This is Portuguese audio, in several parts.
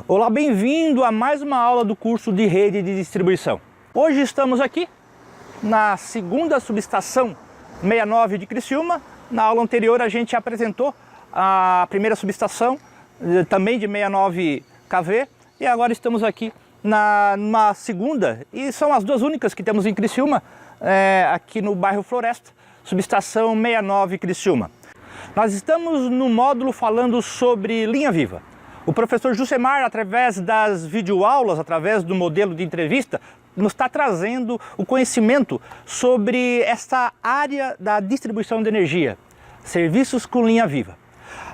Olá, bem-vindo a mais uma aula do curso de rede de distribuição. Hoje estamos aqui na segunda subestação 69 de Criciúma. Na aula anterior a gente apresentou a primeira subestação, também de 69 kV, e agora estamos aqui numa segunda, e são as duas únicas que temos em Criciúma, aqui no bairro Floresta, subestação 69 Criciúma. Nós estamos no módulo falando sobre linha viva. O professor Jusemar, através das videoaulas, através do modelo de entrevista, nos está trazendo o conhecimento sobre esta área da distribuição de energia, serviços com linha viva.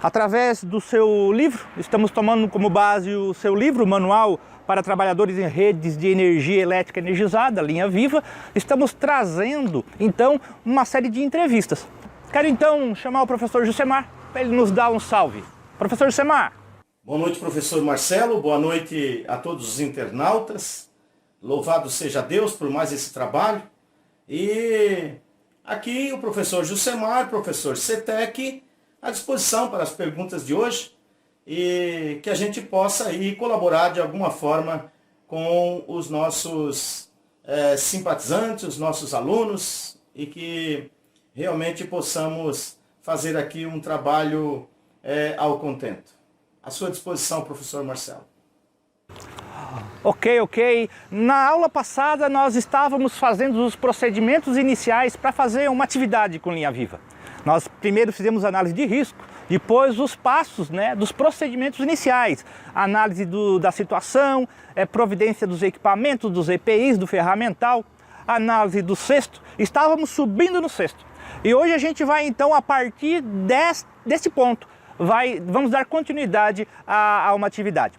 Através do seu livro, estamos tomando como base o seu livro, Manual para Trabalhadores em Redes de Energia Elétrica Energizada, Linha Viva, estamos trazendo, então, uma série de entrevistas. Quero, então, chamar o professor Jusemar para ele nos dar um salve. Professor Jusemar. Boa noite, professor Marcelo. Boa noite a todos os internautas. Louvado seja Deus por mais esse trabalho. E aqui o professor Jusemar, professor CETEC, à disposição para as perguntas de hoje e que a gente possa aí colaborar de alguma forma com os nossos simpatizantes, os nossos alunos, e que realmente possamos fazer aqui um trabalho ao contento. À sua disposição, professor Marcelo. Ok. Na aula passada nós estávamos fazendo os procedimentos iniciais para fazer uma atividade com linha viva. Nós primeiro fizemos análise de risco, depois os passos, dos procedimentos iniciais, análise da situação, providência dos equipamentos, dos EPIs, do ferramental, análise do cesto. Estávamos subindo no cesto. E hoje a gente vai então, a partir desse ponto, vamos dar continuidade a uma atividade.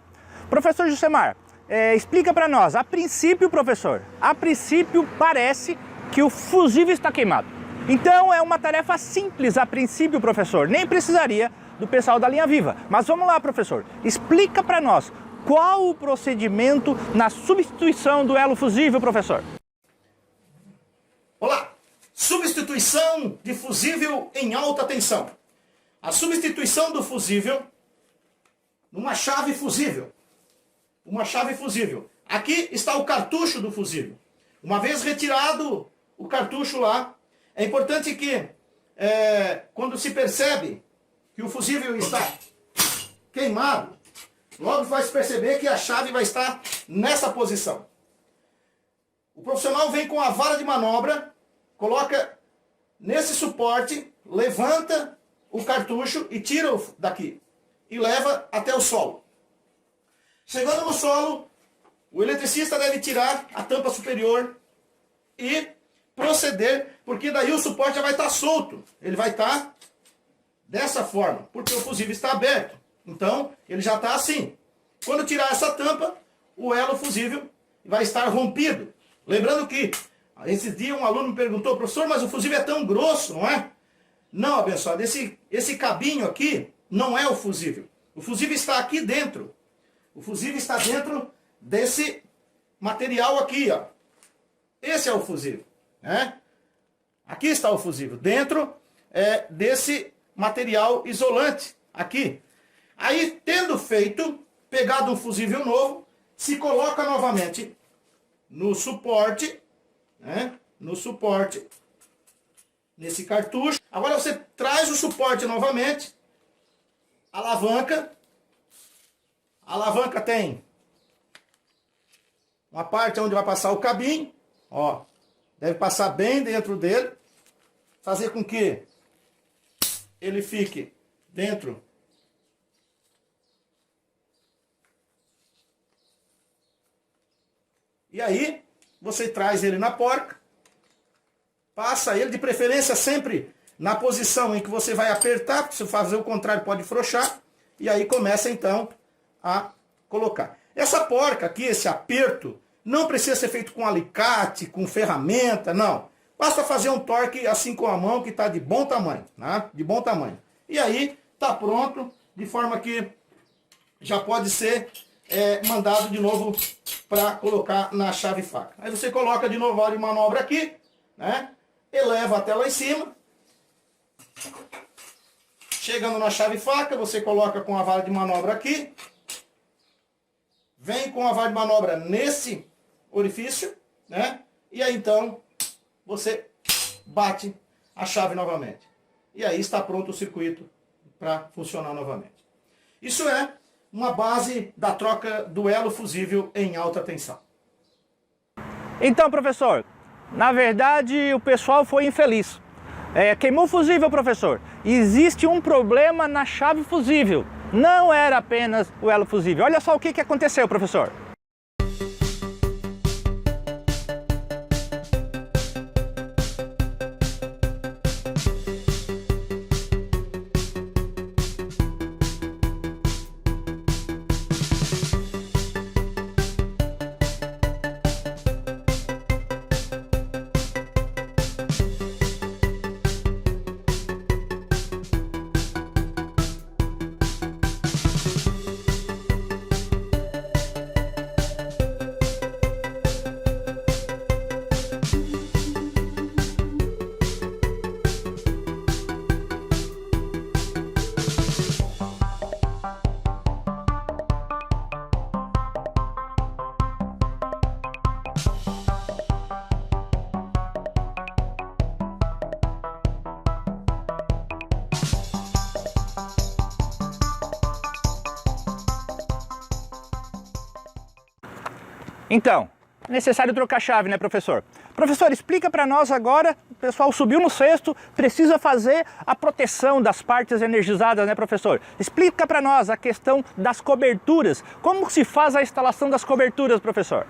Professor Jusemar, explica para nós, a princípio, professor, parece que o fusível está queimado. Então é uma tarefa simples a princípio, professor, nem precisaria do pessoal da linha viva. Mas vamos lá, professor, explica para nós qual o procedimento na substituição do elo fusível, professor. Olá! Substituição de fusível em alta tensão. A substituição do fusível numa chave fusível. Uma chave fusível. Aqui está o cartucho do fusível. Uma vez retirado o cartucho lá, é importante que, quando se percebe que o fusível está queimado, logo vai se perceber que a chave vai estar nessa posição. O profissional vem com a vara de manobra, coloca nesse suporte, levanta o cartucho e tira daqui. E leva até o solo. Chegando no solo, o eletricista deve tirar a tampa superior e proceder, porque daí o suporte já vai estar solto. Ele vai estar dessa forma, porque o fusível está aberto. Então, ele já está assim. Quando tirar essa tampa, o elo fusível vai estar rompido. Lembrando que, esse dia um aluno me perguntou, professor, mas o fusível é tão grosso, não é? Não, abençoado, esse cabinho aqui não é o fusível. O fusível está aqui dentro. O fusível está dentro desse material aqui, ó. Esse é o fusível, né? Aqui está o fusível, dentro desse material isolante, aqui. Aí, tendo pegado um fusível novo, se coloca novamente no suporte, né? No suporte, nesse cartucho. Agora você traz o suporte novamente, alavanca. A alavanca tem uma parte onde vai passar o cabinho, ó, deve passar bem dentro dele, fazer com que ele fique dentro e aí você traz ele na porca, passa ele, de preferência sempre na posição em que você vai apertar, porque se fazer o contrário pode frouxar, e aí começa então a colocar. Essa porca aqui, esse aperto, não precisa ser feito com alicate, com ferramenta, não. Basta fazer um torque assim com a mão que está de bom tamanho, né? De bom tamanho. E aí está pronto, de forma que já pode ser mandado de novo para colocar na chave faca. Aí você coloca de novo a vara de manobra aqui, né? Eleva até lá em cima. Chegando na chave faca, você coloca com a vara de manobra aqui. vem com a vara de manobra nesse orifício, né? E aí então você bate a chave novamente. E aí está pronto o circuito para funcionar novamente. Isso é uma base da troca do elo fusível em alta tensão. Então, professor, na verdade o pessoal foi infeliz. Queimou o fusível, professor. Existe um problema na chave fusível. Não era apenas o elo fusível. Olha só o que aconteceu, professor. Então, é necessário trocar a chave, né, professor? Professor, explica para nós agora, o pessoal subiu no cesto, precisa fazer a proteção das partes energizadas, né, professor? Explica para nós a questão das coberturas. Como se faz a instalação das coberturas, professor?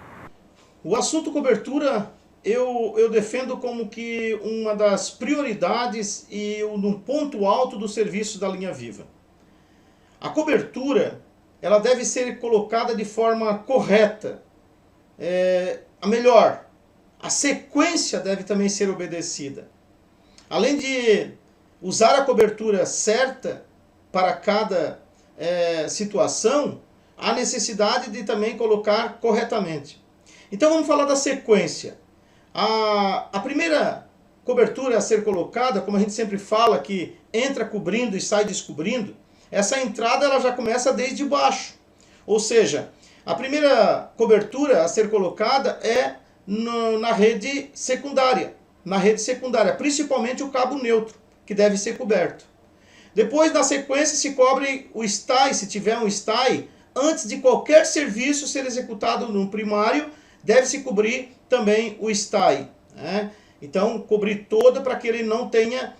O assunto cobertura eu defendo como que uma das prioridades e um ponto alto do serviço da linha Viva. A cobertura, ela deve ser colocada de forma correta. A sequência deve também ser obedecida. Além de usar a cobertura certa para cada situação, há necessidade de também colocar corretamente. Então vamos falar da sequência. A primeira cobertura a ser colocada, como a gente sempre fala, que entra cobrindo e sai descobrindo, essa entrada ela já começa desde baixo. Ou seja, a primeira cobertura a ser colocada é na rede secundária. Na rede secundária, principalmente o cabo neutro, que deve ser coberto. Depois, na sequência, se cobre o STAI, se tiver um STAI, antes de qualquer serviço ser executado no primário, deve-se cobrir também o STAI. Né? Então, cobrir toda para que ele não tenha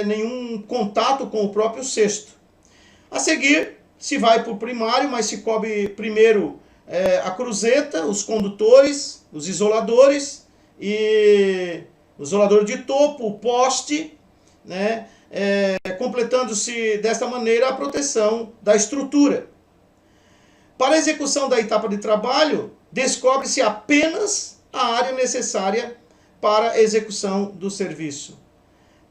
nenhum contato com o próprio cesto. A seguir, se vai para o primário, mas se cobre primeiro a cruzeta, os condutores, os isoladores, e o isolador de topo, o poste, né? Completando-se desta maneira a proteção da estrutura. Para a execução da etapa de trabalho, descobre-se apenas a área necessária para a execução do serviço.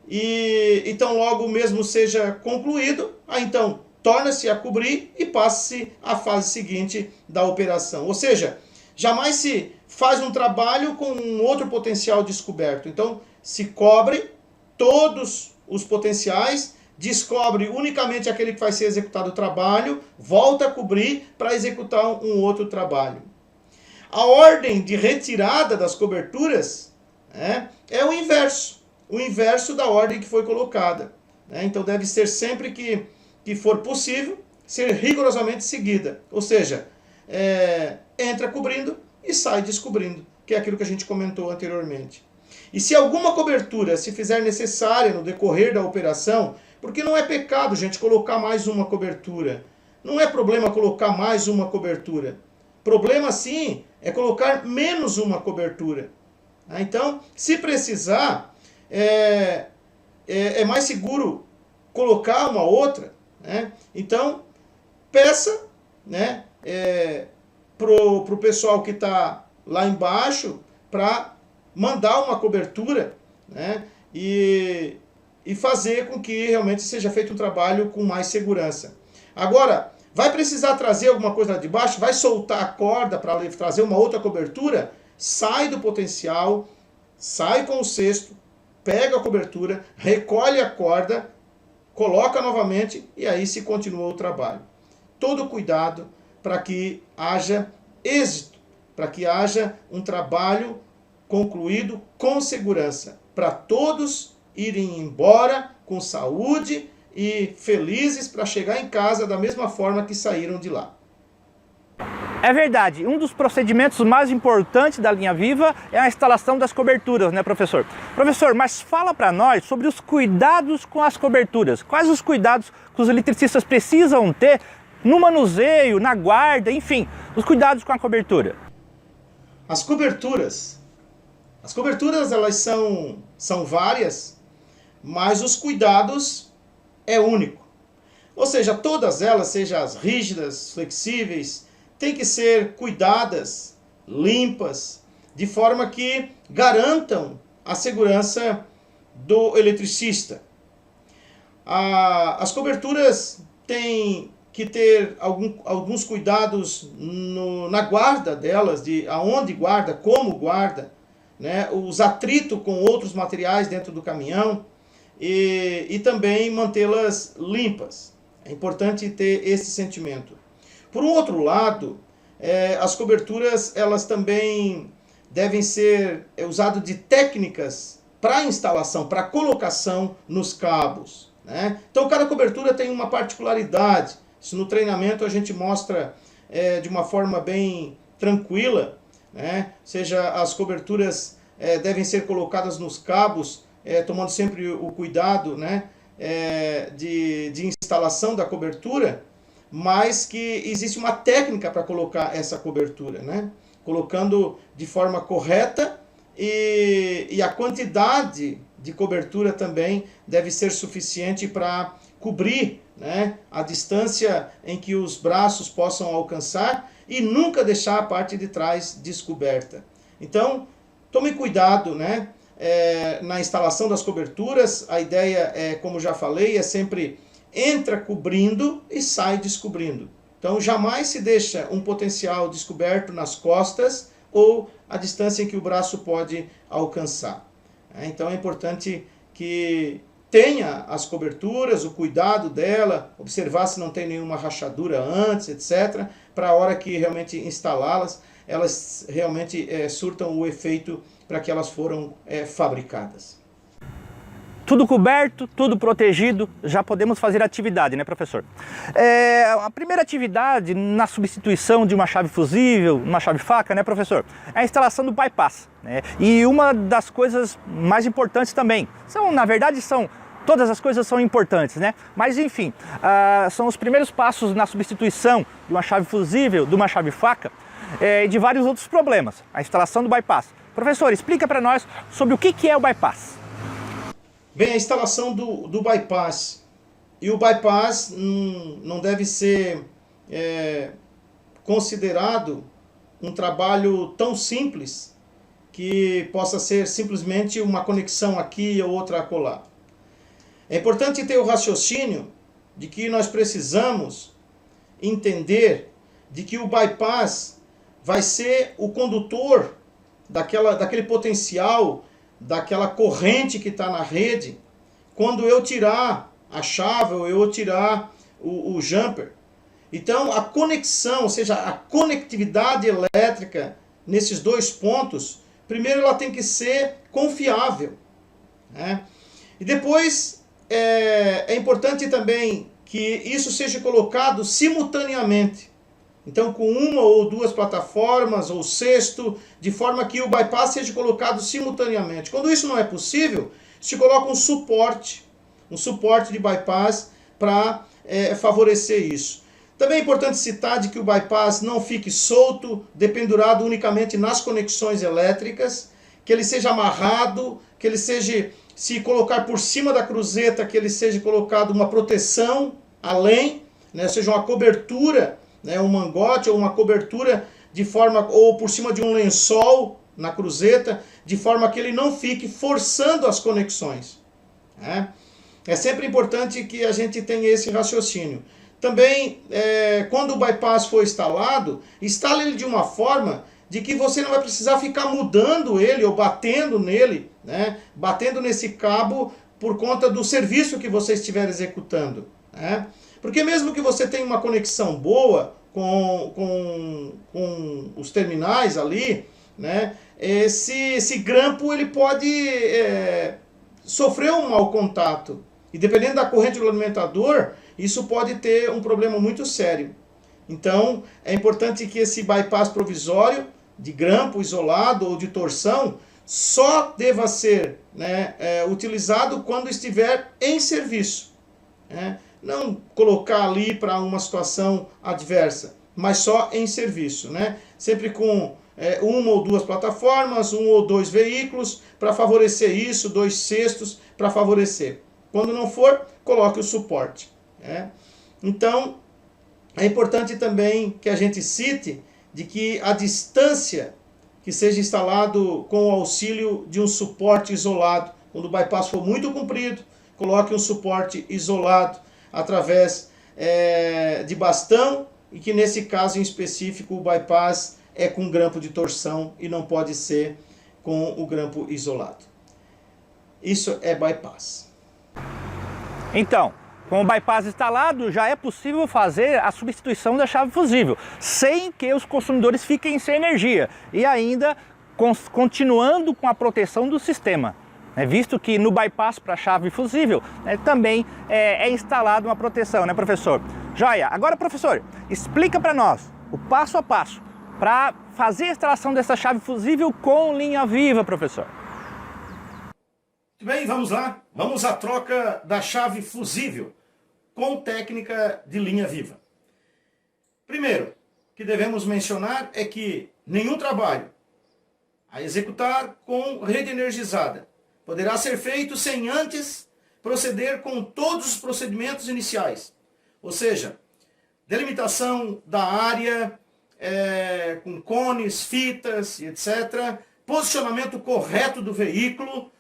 E então, logo mesmo seja concluído, então torna-se a cobrir e passa-se à fase seguinte da operação. Ou seja, jamais se faz um trabalho com um outro potencial descoberto. Então, se cobre todos os potenciais, descobre unicamente aquele que vai ser executado o trabalho, volta a cobrir para executar um outro trabalho. A ordem de retirada das coberturas é o inverso da ordem que foi colocada. Então, deve ser sempre que for possível, ser rigorosamente seguida. Ou seja, entra cobrindo e sai descobrindo, que é aquilo que a gente comentou anteriormente. E se alguma cobertura se fizer necessária no decorrer da operação, porque não é pecado, gente, colocar mais uma cobertura. Não é problema colocar mais uma cobertura. Problema, sim, é colocar menos uma cobertura. Então, se precisar, é mais seguro colocar uma outra. Então, peça pro pessoal que está lá embaixo para mandar uma cobertura e fazer com que realmente seja feito um trabalho com mais segurança. Agora, vai precisar trazer alguma coisa lá de baixo? Vai soltar a corda para trazer uma outra cobertura? Sai do potencial, sai com o cesto, pega a cobertura, recolhe a corda, coloca novamente e aí se continua o trabalho. Todo cuidado para que haja êxito, para que haja um trabalho concluído com segurança, para todos irem embora com saúde e felizes para chegar em casa da mesma forma que saíram de lá. É verdade, um dos procedimentos mais importantes da linha Viva é a instalação das coberturas, né, professor? Professor, mas fala para nós sobre os cuidados com as coberturas. Quais os cuidados que os eletricistas precisam ter no manuseio, na guarda, enfim, os cuidados com a cobertura? As coberturas elas são várias, mas os cuidados é único. Ou seja, todas elas, sejam as rígidas, flexíveis, têm que ser cuidadas, limpas, de forma que garantam a segurança do eletricista. As coberturas têm que ter alguns cuidados na guarda delas, de aonde guarda, como guarda, né? Os atritos com outros materiais dentro do caminhão e também mantê-las limpas. É importante ter esse sentimento. Por um outro lado, as coberturas elas também devem ser usadas de técnicas para instalação, para colocação nos cabos, né? Então cada cobertura tem uma particularidade. Isso no treinamento a gente mostra de uma forma bem tranquila, né? Ou seja, as coberturas devem ser colocadas nos cabos, tomando sempre o cuidado, né? De instalação da cobertura, mas que existe uma técnica para colocar essa cobertura, né? Colocando de forma correta e a quantidade de cobertura também deve ser suficiente para cobrir, né, a distância em que os braços possam alcançar e nunca deixar a parte de trás descoberta. Então, tome cuidado, né, na instalação das coberturas. A ideia como já falei, é sempre entra cobrindo e sai descobrindo. Então jamais se deixa um potencial descoberto nas costas ou a distância em que o braço pode alcançar. Então é importante que tenha as coberturas, o cuidado dela, observar se não tem nenhuma rachadura antes, etc. Para a hora que realmente instalá-las, elas realmente surtam o efeito para que elas foram fabricadas. Tudo coberto, tudo protegido, já podemos fazer atividade, né, professor? A primeira atividade na substituição de uma chave fusível, uma chave faca, né, professor? É a instalação do bypass, né? E uma das coisas mais importantes também, todas as coisas são importantes, né? Mas enfim, são os primeiros passos na substituição de uma chave fusível, de uma chave faca, e de vários outros problemas, a instalação do bypass. Professor, explica para nós sobre o que é o bypass. Bem, a instalação do bypass. E o bypass não deve ser considerado um trabalho tão simples que possa ser simplesmente uma conexão aqui ou outra acolá. É importante ter o raciocínio de que nós precisamos entender de que o bypass vai ser o condutor daquele potencial, daquela corrente que está na rede, quando eu tirar a chave ou eu tirar o jumper. Então a conexão, ou seja, a conectividade elétrica nesses dois pontos, primeiro ela tem que ser confiável, né? E depois é importante também que isso seja colocado simultaneamente. Então com uma ou duas plataformas ou cesto, de forma que o bypass seja colocado simultaneamente. Quando isso não é possível, se coloca um suporte de bypass para favorecer isso. Também é importante citar de que o bypass não fique solto, dependurado unicamente nas conexões elétricas, que ele seja amarrado, que ele seja, se colocar por cima da cruzeta, que ele seja colocado uma proteção além, né, seja uma cobertura, né, um mangote ou uma cobertura de forma, ou por cima de um lençol na cruzeta, de forma que ele não fique forçando as conexões, né? É sempre importante que a gente tenha esse raciocínio. Também, quando o bypass for instalado, instale ele de uma forma de que você não vai precisar ficar mudando ele ou batendo nele, né? Batendo nesse cabo por conta do serviço que você estiver executando, né? Porque mesmo que você tenha uma conexão boa, com os terminais ali, né, esse grampo ele pode sofrer um mau contato. E dependendo da corrente do alimentador, isso pode ter um problema muito sério. Então, é importante que esse bypass provisório de grampo isolado ou de torção só deva ser, né, utilizado quando estiver em serviço. Né? Não colocar ali para uma situação adversa, mas só em serviço. Né? Sempre com uma ou duas plataformas, um ou dois veículos para favorecer isso, 2 cestos para favorecer. Quando não for, coloque o suporte. Né? Então, é importante também que a gente cite de que a distância que seja instalado com o auxílio de um suporte isolado. Quando o bypass for muito comprido, coloque um suporte isolado através de bastão, e que nesse caso em específico o bypass é com grampo de torção e não pode ser com o grampo isolado. Isso é bypass. Então, com o bypass instalado, já é possível fazer a substituição da chave fusível, sem que os consumidores fiquem sem energia e ainda continuando com a proteção do sistema. Visto que no bypass para a chave fusível também é instalada uma proteção, né, professor? Joia! Agora, professor, explica para nós o passo a passo para fazer a instalação dessa chave fusível com linha viva, professor. Muito bem, vamos lá. Vamos à troca da chave fusível com técnica de linha viva. Primeiro, que devemos mencionar é que nenhum trabalho a executar com rede energizada poderá ser feito sem antes proceder com todos os procedimentos iniciais. Ou seja, delimitação da área, com cones, fitas, etc. Posicionamento correto do veículo.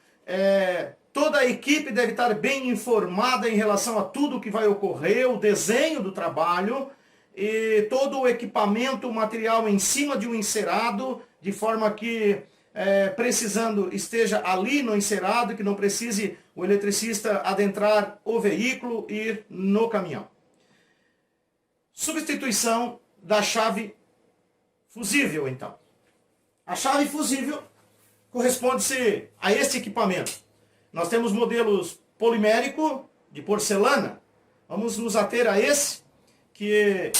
Toda a equipe deve estar bem informada em relação a tudo o que vai ocorrer, o desenho do trabalho, e todo o equipamento, o material em cima de um encerado, de forma que, precisando, esteja ali no encerado, que não precise o eletricista adentrar o veículo e ir no caminhão. Substituição da chave fusível, então. A chave fusível corresponde-se a este equipamento. Nós temos modelos polimérico de porcelana. Vamos nos ater a esse, que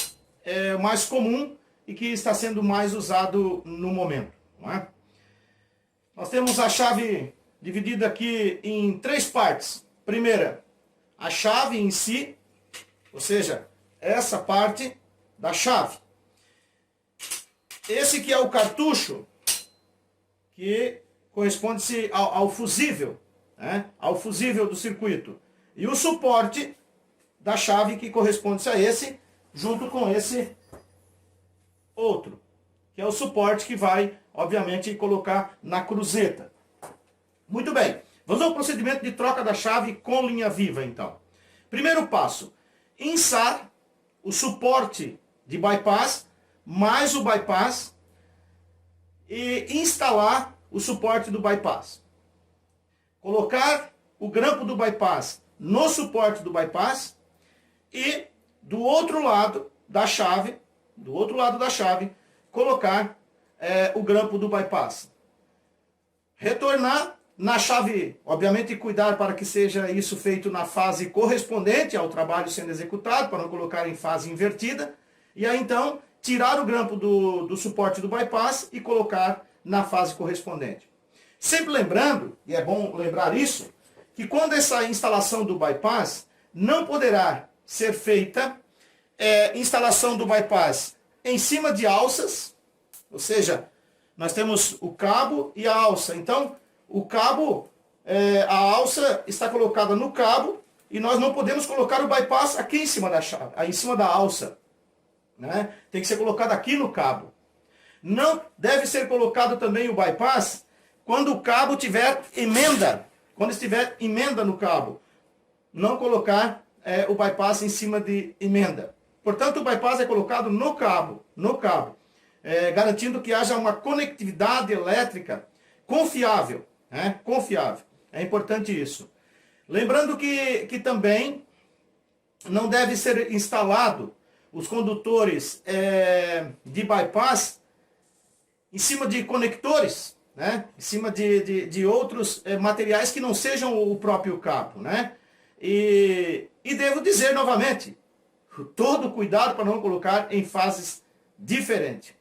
é o mais comum e que está sendo mais usado no momento. Não é? Nós temos a chave dividida aqui em 3 partes. Primeira, a chave em si, ou seja, essa parte da chave. Esse que é o cartucho, que corresponde-se ao fusível, né? Ao fusível do circuito. E o suporte da chave que corresponde-se a esse, junto com esse outro, que é o suporte que vai, obviamente, colocar na cruzeta. Muito bem, vamos ao procedimento de troca da chave com linha viva, então. Primeiro passo, inçar o suporte de bypass, mais o bypass, e instalar o suporte do bypass. Colocar o grampo do bypass no suporte do bypass e do outro lado da chave, colocar o grampo do bypass. Retornar na chave, obviamente cuidar para que seja isso feito na fase correspondente ao trabalho sendo executado, para não colocar em fase invertida. E aí então tirar o grampo do suporte do bypass e colocar na fase correspondente. Sempre lembrando, e é bom lembrar isso, que quando essa instalação do bypass não poderá ser feita instalação do bypass em cima de alças, ou seja, nós temos o cabo e a alça. Então, o cabo, a alça está colocada no cabo e nós não podemos colocar o bypass aqui em cima da chave, em cima da alça. Né? Tem que ser colocado aqui no cabo. Não deve ser colocado também o bypass quando o cabo tiver emenda. Quando estiver emenda no cabo. Não colocar o bypass em cima de emenda. Portanto, o bypass é colocado no cabo. Garantindo que haja uma conectividade elétrica confiável. Confiável. É importante isso. Lembrando que também não deve ser instalado os condutores de bypass em cima de conectores, né? Em cima de outros materiais que não sejam o próprio cabo, né? E devo dizer novamente, todo cuidado para não colocar em fases diferentes.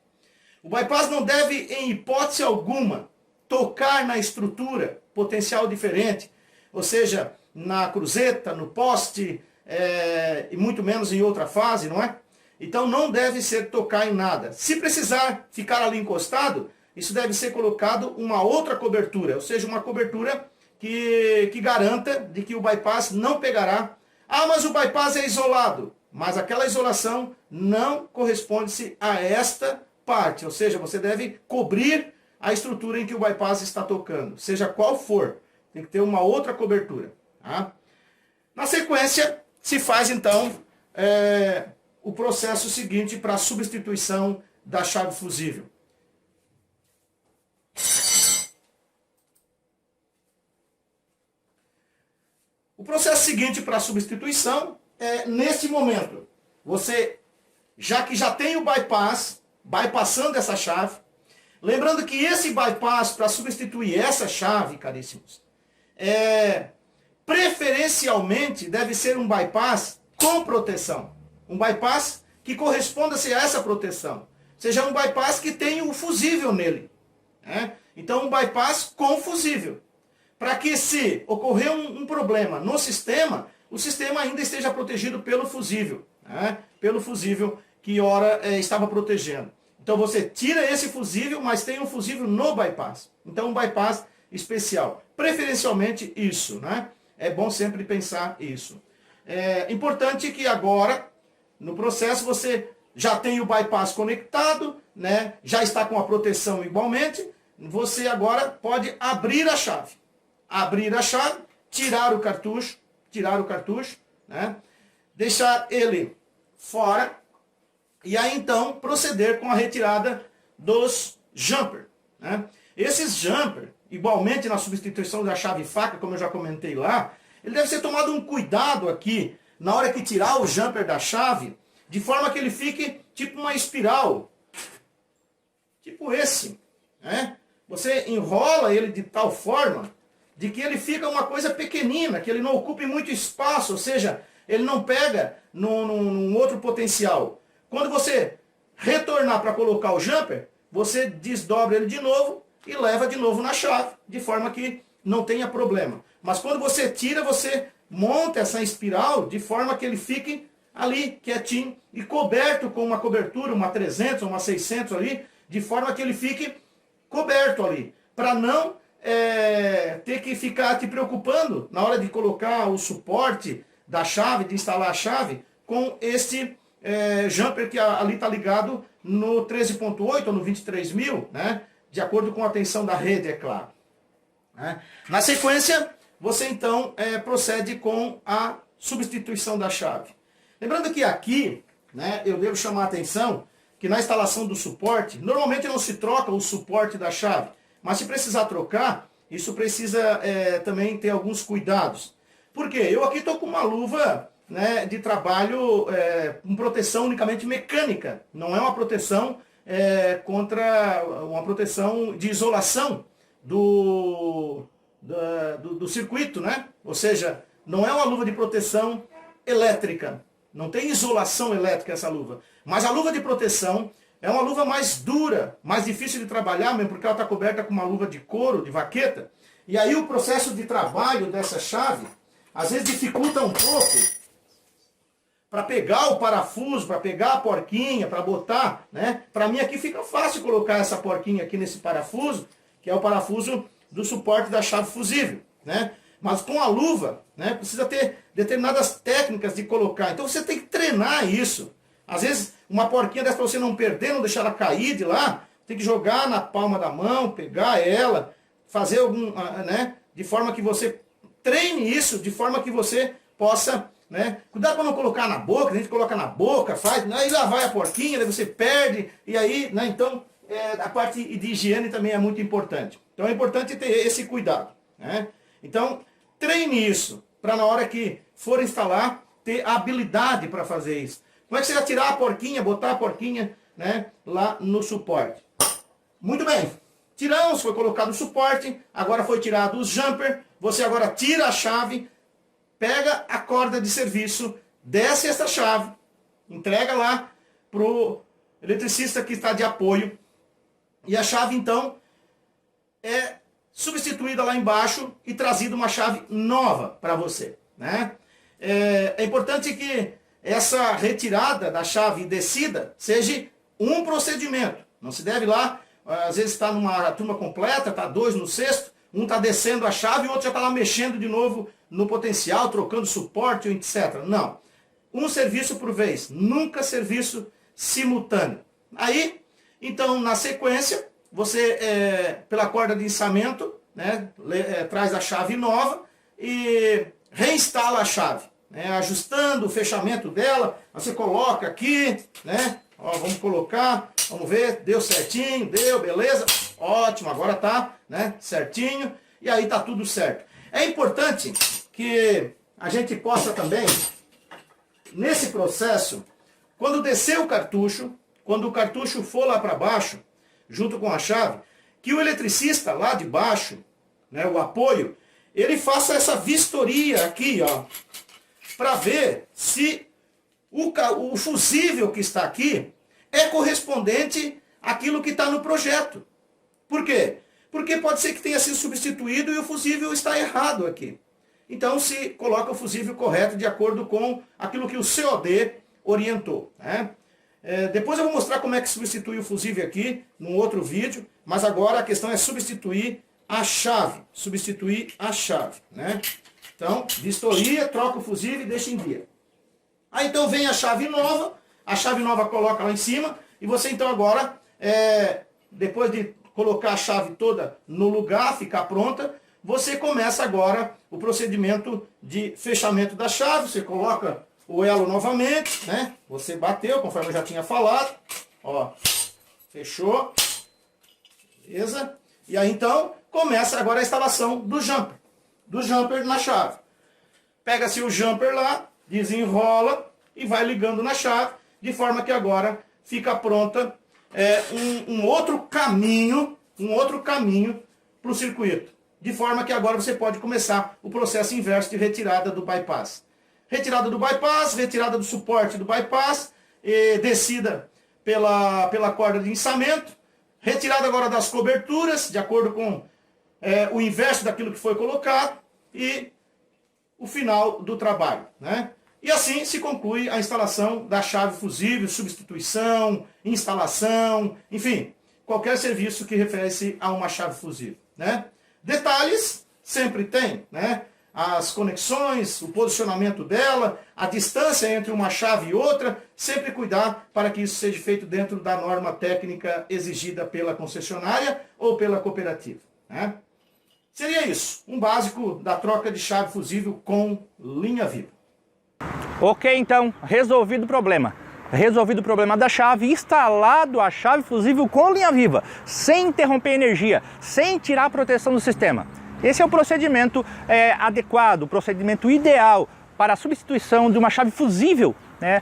O bypass não deve, em hipótese alguma, tocar na estrutura potencial diferente, ou seja, na cruzeta, no poste, e muito menos em outra fase, não é? Então não deve ser tocar em nada. Se precisar ficar ali encostado, isso deve ser colocado uma outra cobertura, ou seja, uma cobertura que garanta de que o bypass não pegará. Ah, mas o bypass é isolado. Mas aquela isolação não corresponde-se a esta parte, ou seja, você deve cobrir a estrutura em que o bypass está tocando, seja qual for, tem que ter uma outra cobertura. Tá? Na sequência, se faz então o processo seguinte para a substituição da chave fusível. O processo seguinte para a substituição é neste momento. Você, já tem o bypass, bypassando essa chave, lembrando que esse bypass, para substituir essa chave, caríssimos, preferencialmente deve ser um bypass com proteção. Um bypass que corresponda-se a essa proteção. Seja um bypass que tenha o fusível nele. Né? Então, um bypass com fusível. Para que, se ocorrer um problema no sistema, o sistema ainda esteja protegido pelo fusível. Né? Pelo fusível que ora estava protegendo. Então você tira esse fusível, mas tem um fusível no bypass. Então um bypass especial. Preferencialmente isso. Né? É bom sempre pensar isso. É importante que agora, no processo, você já tem o bypass conectado, né? Já está com a proteção igualmente. Você agora pode abrir a chave. Abrir a chave, tirar o cartucho, né? Deixar ele fora, e aí então proceder com a retirada dos jumper. Né? Esses jumper, igualmente na substituição da chave faca, como eu já comentei lá, ele deve ser tomado um cuidado aqui, na hora que tirar o jumper da chave, de forma que ele fique tipo uma espiral, tipo esse. Né? Você enrola ele de tal forma de que ele fica uma coisa pequenina, que ele não ocupe muito espaço, ou seja, ele não pega num outro potencial. Quando você retornar para colocar o jumper, você desdobra ele de novo e leva de novo na chave, de forma que não tenha problema. Mas quando você tira, você monta essa espiral de forma que ele fique ali quietinho e coberto com uma cobertura, uma 300 ou uma 600 ali, de forma que ele fique coberto ali, para não ter que ficar te preocupando na hora de colocar o suporte da chave, de instalar a chave, com esse jumper que ali está ligado no 13.8 ou no 23.000, né? De acordo com a tensão da rede, é claro. Né? Na sequência, você então procede com a substituição da chave. Lembrando que aqui, né, eu devo chamar a atenção que na instalação do suporte, normalmente não se troca o suporte da chave, mas se precisar trocar, isso precisa também ter alguns cuidados. Por quê? Eu aqui estou com uma luva, né, de trabalho com proteção unicamente mecânica. Não é uma proteção contra uma proteção de isolação do circuito, né? Ou seja, não é uma luva de proteção elétrica. Não tem isolação elétrica essa luva. Mas a luva de proteção é uma luva mais dura, mais difícil de trabalhar, mesmo porque ela está coberta com uma luva de couro, de vaqueta. E aí o processo de trabalho dessa chave, às vezes dificulta um pouco para pegar o parafuso, para pegar a porquinha, para botar, né? Para mim aqui fica fácil colocar essa porquinha aqui nesse parafuso, que é o parafuso do suporte da chave fusível, né? Mas com a luva, né, precisa ter determinadas técnicas de colocar. Então você tem que treinar isso. Às vezes, uma porquinha dessa para você não perder, não deixar ela cair de lá, tem que jogar na palma da mão, pegar ela, fazer algum, né, de forma que você treine isso, de forma que você possa, né, cuidado para não colocar na boca, a gente coloca na boca, faz, aí lá vai a porquinha, daí você perde, e aí, né, então, a parte de higiene também é muito importante. Então é importante ter esse cuidado, né? Então, treine isso, para na hora que for instalar, ter a habilidade para fazer isso. Como é que você vai tirar a porquinha, botar a porquinha, né, lá no suporte? Muito bem. Tiramos, foi colocado o suporte, agora foi tirado o jumper, você agora tira a chave, pega a corda de serviço, desce essa chave, entrega lá para o eletricista que está de apoio, e a chave então é substituída lá embaixo e trazida uma chave nova para você, né? É importante que essa retirada da chave e descida seja um procedimento. Não se deve lá, às vezes está numa turma completa, está 2 no sexto, um está descendo a chave e o outro já está lá mexendo de novo no potencial, trocando suporte, etc. Não. Um serviço por vez, nunca serviço simultâneo. Aí, então, na sequência, você, pela corda de içamento, né, traz a chave nova e reinstala a chave, né, ajustando o fechamento dela. Você coloca aqui, né, ó, vamos colocar, vamos ver, deu certinho, deu, beleza, ótimo, agora tá, né, certinho, e aí tá tudo certo. É importante que a gente possa também, nesse processo, quando descer o cartucho, quando o cartucho for lá para baixo, junto com a chave, que o eletricista lá de baixo, né, o apoio, ele faça essa vistoria aqui, ó, para ver se o fusível que está aqui é correspondente àquilo que está no projeto. Por quê? Porque pode ser que tenha sido substituído e o fusível está errado aqui. Então se coloca o fusível correto de acordo com aquilo que o COD orientou, né? Depois eu vou mostrar como é que substitui o fusível aqui, num outro vídeo, mas agora a questão é substituir a chave. Substituir a chave, né? Então, vistoria, troca o fusível e deixa em dia. Aí então vem a chave nova coloca lá em cima, e você então agora, depois de colocar a chave toda no lugar, ficar pronta, você começa agora o procedimento de fechamento da chave, você coloca o elo novamente, né? Você bateu, conforme eu já tinha falado, ó, fechou, beleza? E aí então começa agora a instalação do jumper na chave. Pega-se o jumper lá, desenrola e vai ligando na chave, de forma que agora fica pronta um outro caminho para o circuito. De forma que agora você pode começar o processo inverso de retirada do bypass. Retirada do bypass, retirada do suporte do bypass, descida pela corda de içamento, retirada agora das coberturas, de acordo com o inverso daquilo que foi colocado, e o final do trabalho, né? E assim se conclui a instalação da chave fusível, substituição, instalação, enfim, qualquer serviço que refere-se a uma chave fusível, né? Detalhes sempre tem, né? As conexões, o posicionamento dela, a distância entre uma chave e outra, sempre cuidar para que isso seja feito dentro da norma técnica exigida pela concessionária ou pela cooperativa, né? Seria isso, um básico da troca de chave fusível com linha viva. Ok, então, resolvido o problema. Resolvido o problema da chave, instalado a chave fusível com linha viva, sem interromper a energia, sem tirar a proteção do sistema. Esse é o procedimento adequado, o procedimento ideal para a substituição de uma chave fusível, né,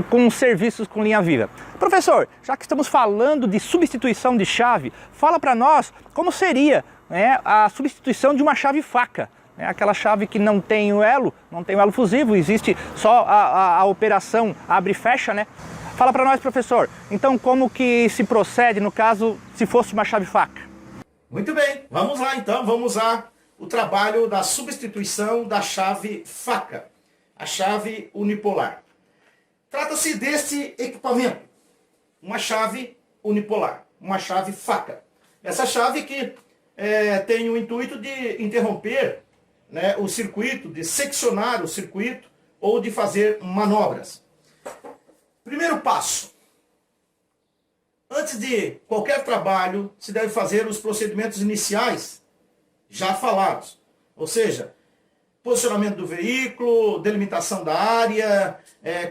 com serviços com linha viva. Professor, já que estamos falando de substituição de chave, fala para nós como seria, né, a substituição de uma chave faca. Aquela chave que não tem o elo fusível, existe só a operação abre e fecha, né? Fala para nós, professor, então como que se procede no caso se fosse uma chave faca? Muito bem, vamos lá então, vamos usar o trabalho da substituição da chave faca, a chave unipolar. Trata-se deste equipamento, uma chave unipolar, uma chave faca. Essa chave que tem o intuito de interromper, né, o circuito, de seccionar o circuito ou de fazer manobras. Primeiro passo. Antes de qualquer trabalho, se deve fazer os procedimentos iniciais já falados. Ou seja, posicionamento do veículo, delimitação da área,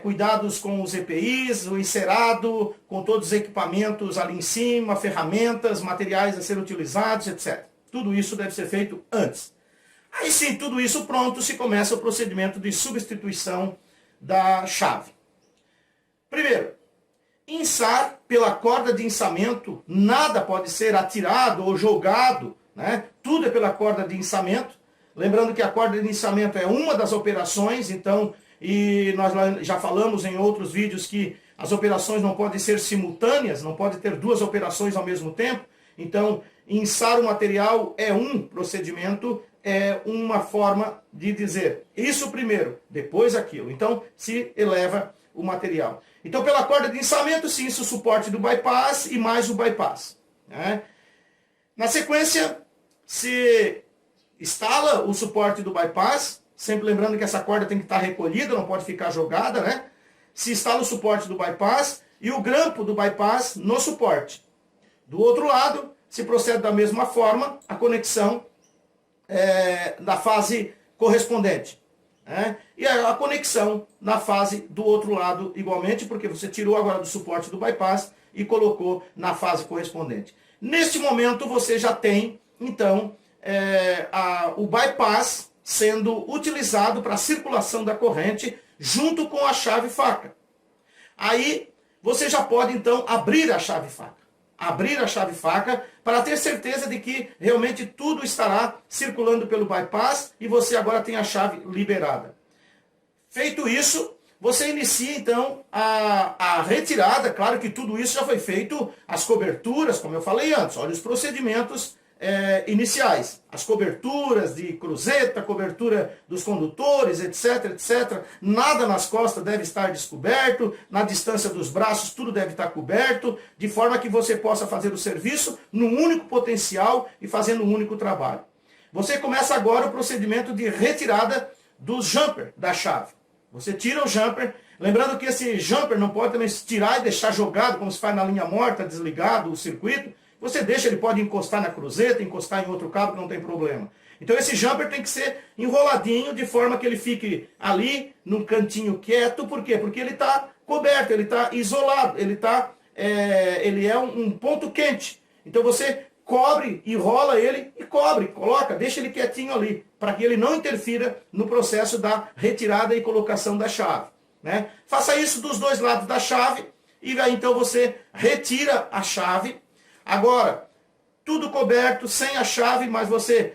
cuidados com os EPIs, o encerado, com todos os equipamentos ali em cima, ferramentas, materiais a serem utilizados, etc. Tudo isso deve ser feito antes. Aí sim, tudo isso pronto, se começa o procedimento de substituição da chave. Primeiro, içar pela corda de içamento, nada pode ser atirado ou jogado, né? Tudo é pela corda de içamento. Lembrando que a corda de içamento é uma das operações, então, e nós já falamos em outros vídeos que as operações não podem ser simultâneas, não pode ter duas operações ao mesmo tempo. Então, içar o material é um procedimento, é uma forma de dizer isso primeiro, depois aquilo. Então, se eleva o material. Então, pela corda de içamento, se isso o suporte do bypass e mais o bypass, né? Na sequência, se instala o suporte do bypass, sempre lembrando que essa corda tem que estar recolhida, não pode ficar jogada, né? Se instala o suporte do bypass e o grampo do bypass no suporte. Do outro lado, se procede da mesma forma, a conexão da fase correspondente, né? E a conexão na fase do outro lado igualmente, porque você tirou agora do suporte do bypass e colocou na fase correspondente. Neste momento você já tem, então, o bypass sendo utilizado para a circulação da corrente junto com a chave faca. Aí você já pode então abrir a chave faca. Abrir a chave faca para ter certeza de que realmente tudo estará circulando pelo bypass e você agora tem a chave liberada. Feito isso, você inicia então a retirada. Claro que tudo isso já foi feito, as coberturas, como eu falei antes, olha os procedimentos iniciais, as coberturas de cruzeta, cobertura dos condutores, etc, etc. Nada nas costas deve estar descoberto, na distância dos braços tudo deve estar coberto, de forma que você possa fazer o serviço num único potencial e fazendo um único trabalho. Você começa agora o procedimento de retirada do jumper da chave. Você tira o jumper, lembrando que esse jumper não pode também tirar e deixar jogado, como se faz na linha morta, desligado o circuito. Você deixa, ele pode encostar na cruzeta, encostar em outro cabo, que não tem problema. Então esse jumper tem que ser enroladinho, de forma que ele fique ali, num cantinho quieto. Por quê? Porque ele está coberto, ele está isolado, ele é um ponto quente. Então você cobre, enrola ele e coloca, deixa ele quietinho ali, para que ele não interfira no processo da retirada e colocação da chave, né? Faça isso dos dois lados da chave, e aí então você retira a chave. Agora, tudo coberto, sem a chave, mas você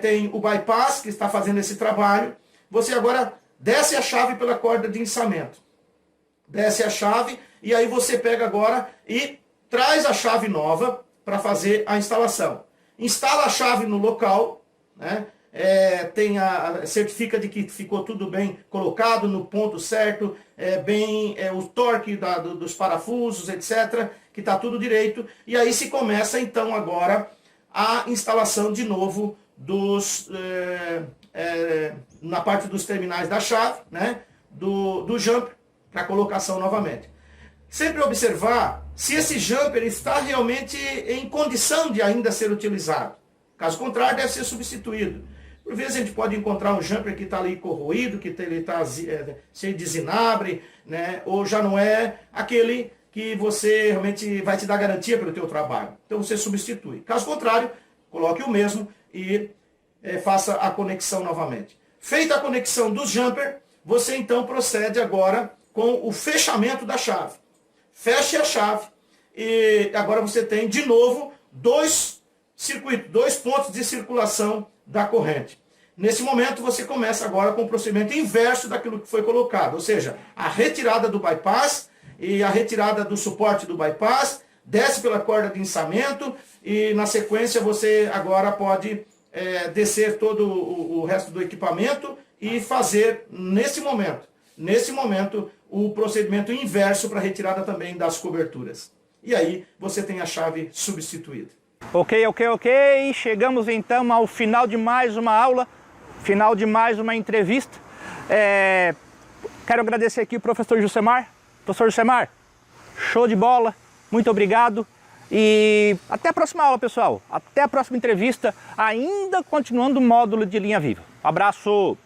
tem o bypass que está fazendo esse trabalho. Você agora desce a chave pela corda de içamento. Desce a chave e aí você pega agora e traz a chave nova para fazer a instalação. Instala a chave no local, né? Certifica de que ficou tudo bem colocado no ponto certo, o torque dos parafusos, etc., que está tudo direito. E aí se começa então agora a instalação de novo na parte dos terminais da chave, né, do jumper, para colocação novamente. Sempre observar se esse jumper está realmente em condição de ainda ser utilizado. Caso contrário, deve ser substituído. Por vezes a gente pode encontrar um jumper que está ali corroído, que ele está cheio de zinabre, né? Ou já não é aquele que você realmente vai te dar garantia pelo teu trabalho. Então você substitui. Caso contrário, coloque o mesmo e faça a conexão novamente. Feita a conexão do jumper, você então procede agora com o fechamento da chave. Feche a chave e agora você tem de novo dois circuitos, dois pontos de circulação da corrente. Nesse momento você começa agora com o procedimento inverso daquilo que foi colocado, ou seja, a retirada do bypass e a retirada do suporte do bypass, desce pela corda de içamento e na sequência você agora pode descer todo o resto do equipamento e fazer nesse momento o procedimento inverso para a retirada também das coberturas. E aí você tem a chave substituída. Ok. Chegamos então ao final de mais uma aula, final de mais uma entrevista. Quero agradecer aqui o professor Jusemar. Professor Jusemar, show de bola, muito obrigado. E até a próxima aula, pessoal. Até a próxima entrevista, ainda continuando o módulo de linha viva. Abraço!